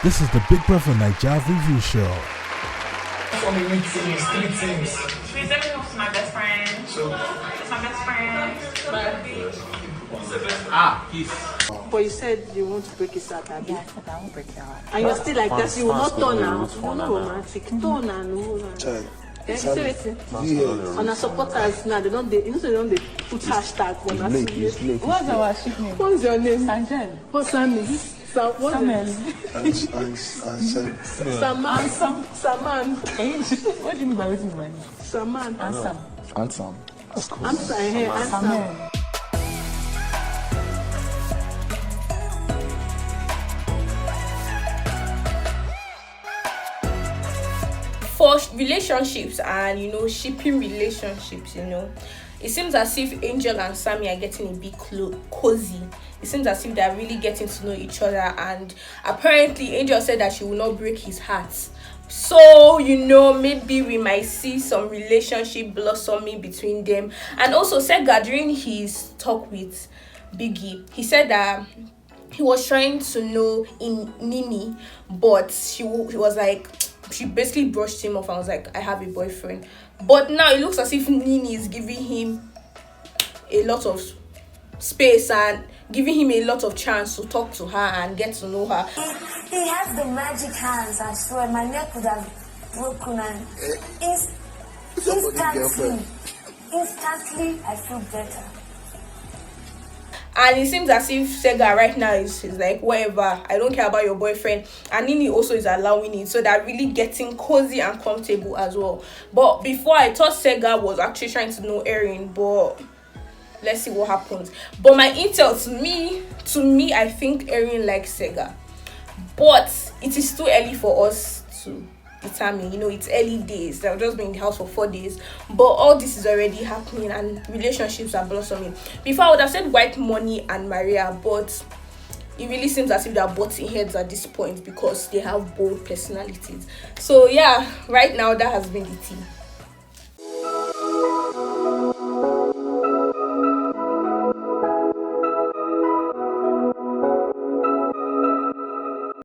This is the Big Brother Naija Review Show. So many teams, 3 teams. Please let me know to my best friend. So, It's my best friend. peace. But you said you want to break his heart, Abby. Yeah, I said I won't break your heart. And you're still like that, you will not turn now. Fast, You're not romantic. Turn and no. You see wetin? On our supporters now, they don't put hashtag on us. What's our ship name? What's your name? Angel. What's Sammie? Samuel. Saman. Saman. What do you mean by waiting for my name? Saman. Ansam. Handsome. That's cool. I'm sorry, hey, Ansam. Samuel. For relationships and shipping relationships, it seems as if Angel and Sammie are getting a bit cozy. It seems as if they're really getting to know each other, and apparently Angel said that she will not break his heart. So maybe we might see some relationship blossoming between them. And also Saga, during his talk with Biggie, he said that he was trying to know in Nini, but he was like, she basically brushed him off and was like, I have a boyfriend. But now it looks as if Nini is giving him a lot of space and giving him a lot of chance to talk to her and get to know her. He has the magic hands, I swear. My neck would have broken and instantly I feel better. And it seems as if Saga right now is like, whatever, I don't care about your boyfriend. And Nini also is allowing it. So they're really getting cozy and comfortable as well. But before, I thought Saga was actually trying to know Erin, but let's see what happens. But my intel to me, I think Erin likes Saga. But it is too early for us to determine. It's early days. They've just been in the house for 4 days. But all this is already happening and relationships are blossoming. Before, I would have said White Money and Maria, but it really seems as if they're butting heads at this point because they have bold personalities. So yeah, right now that has been the tea.